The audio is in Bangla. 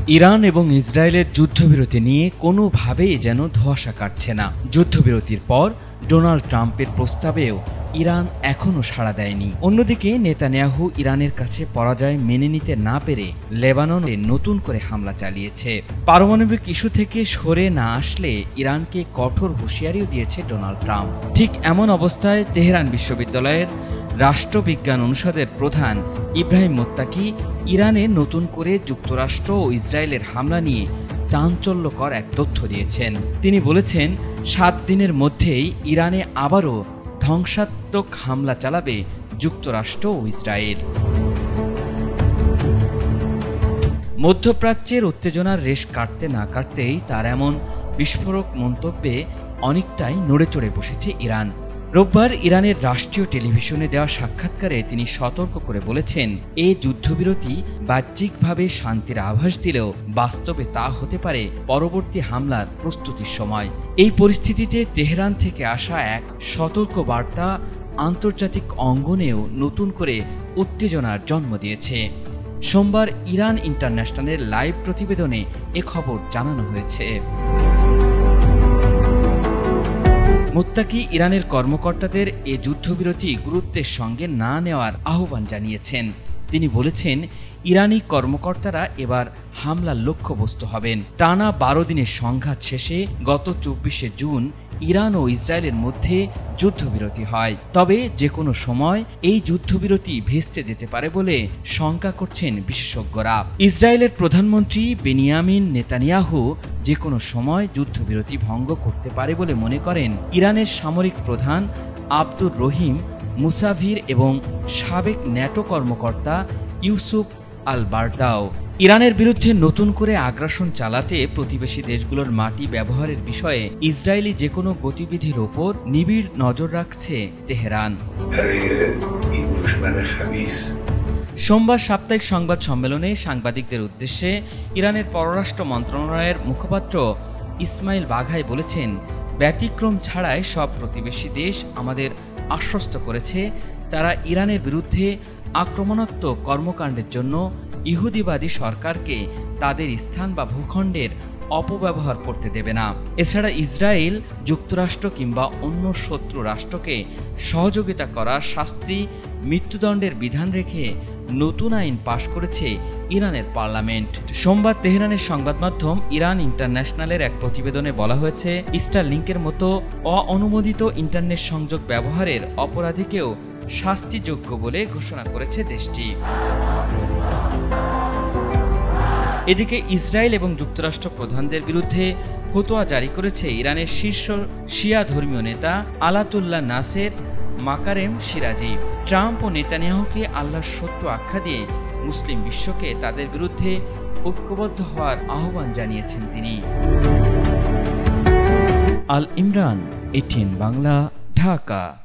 ইরান এবং ইসরায়েলের যুদ্ধবিরতি নিয়ে কোনোভাবেই যেন ধোঁয়াশা কাটছে না। যুদ্ধবিরতির পর ডোনাল্ড ট্রাম্পের প্রস্তাবেও ইরান এখনও সাড়া দেয়নি। অন্যদিকে নেতানিয়াহু ইরানের কাছে পরাজয় মেনে নিতে না পেরে লেবাননে নতুন করে হামলা চালিয়েছে। পারমাণবিক ইস্যু থেকে সরে না আসলে ইরানকে কঠোর হুঁশিয়ারিও দিয়েছে ডোনাল্ড ট্রাম্প। ঠিক এমন অবস্থায় তেহরান বিশ্ববিদ্যালয়ের রাষ্ট্রবিজ্ঞান অনুষদের প্রধান ইব্রাহিম মোত্তাকি ইরানে নতুন করে যুক্তরাষ্ট্র ও ইসরায়েলের হামলা নিয়ে চাঞ্চল্যকর এক তথ্য দিয়েছেন। তিনি বলেছেন, 7 দিনের মধ্যেই ইরানে আবারও ধ্বংসাত্মক হামলা চালাবে যুক্তরাষ্ট্র ও ইসরায়েল। মধ্যপ্রাচ্যের উত্তেজনার রেশ কাটতে না কাটতেই তার এমন বিস্ফোরক মন্তব্যে অনেকটাই নড়েচড়ে বসেছে ইরান। রোববার ইরানের রাষ্ট্রীয় টেলিভিশনে দেওয়া সাক্ষাৎকারে তিনি সতর্ক করে বলেছেন, এই যুদ্ধবিরতি বাহ্যিকভাবে শান্তির আভাস দিলেও বাস্তবে তা হতে পারে পরবর্তী হামলার প্রস্তুতির সময়। এই পরিস্থিতিতে তেহরান থেকে আসা এক সতর্ক বার্তা আন্তর্জাতিক অঙ্গনেও নতুন করে উত্তেজনার জন্ম দিয়েছে। সোমবার ইরান ইন্টারন্যাশনালের লাইভ প্রতিবেদনে এ খবর জানানো হয়েছে। মোত্তাকি ইরানের কর্মকর্তাদের এ যুদ্ধবিরতি গুরুত্বের সঙ্গে না নেওয়ার আহ্বান জানিয়েছেন। তিনি বলেছেন, ইরানি কর্মকর্তারা এবার হামলার লক্ষ্যবস্তু হবেন। টানা 12 দিনের সংঘাত শেষে গত 24শে জুন ইরান ও ইসরায়েলের মধ্যে যুদ্ধবিরতি হয়। তবে যে কোনো সময় এই যুদ্ধবিরতি ভেস্তে যেতে পারে বলে শঙ্কা করছেন বিশেষজ্ঞরা। ইসরায়েলের প্রধানমন্ত্রী বেনিয়ামিন নেতানিয়াহু যে কোনো সময় যুদ্ধবিরতি ভঙ্গ করতে পারে বলে মনে করেন ইরানের সামরিক প্রধান আব্দুর রহিম মুসাভির এবং সাবেক ন্যাটো কর্মকর্তা ইউসুফ আল বারদাও। ইরানের বিরুদ্ধে নতুন করে আগ্রাসন চালাতে প্রতিবেশী দেশগুলোর মাটি ব্যবহারের বিষয়ে ইসরায়েলি যে কোনো গতিবিধির ওপর নিবিড় নজর রাখছে তেহরান। সোমবার সাপ্তাহিক সংবাদ সম্মেলনে সাংবাদিকদের উদ্দেশ্যে ইরানের পররাষ্ট্র মন্ত্রণালয়ের মুখপাত্র ইসমাইল বাঘাই বলেছেন, ব্যতিক্রম ছাড়াই সব প্রতিবেশী দেশ আমাদের আশ্বস্ত করেছে তারা ইরানের বিরুদ্ধে আক্রমণাত্মক কর্মকাণ্ডের জন্য ইহুদিবাদী সরকারকে তাদের স্থান বা ভূখণ্ডের অপব্যবহার করতে দেবে না। এছাড়া ইসরায়েল, যুক্তরাষ্ট্র কিংবা অন্য শত্রু রাষ্ট্রকে সহযোগিতা করার শাস্তি মৃত্যুদণ্ডের বিধান রেখে নতুন আইন পাশ করেছে ইরানের পার্লামেন্ট। সোমবার তেহরানের সংবাদ মাধ্যম ইরান ইন্টারন্যাশনালের এক প্রতিবেদনে বলা হয়েছে, স্টারলিংকের মতো অননুমোদিত ইন্টারনেট সংযোগ ব্যবহারের অপরাধীকেও শাস্তিযোগ্য বলে ঘোষণা করেছে দেশটি। এদিকে ইসরায়েল এবং যুক্তরাষ্ট্র প্রধানদের বিরুদ্ধে ফতোয়া জারি করেছে ইরানের শীর্ষ শিয়া ধর্মীয় নেতা আলাতুল্লাহ নাসের মাকারেম সিরাজি। ট্রাম্প ও নেতানিয়াহুকে আল্লাহর শত্রু আখ্যা দিয়ে মুসলিম বিশ্বকে তাদের বিরুদ্ধে ঐক্যবদ্ধ হওয়ার আহ্বান জানিয়েছেন তিনি। আল ইমরান, ATN বাংলা, ঢাকা।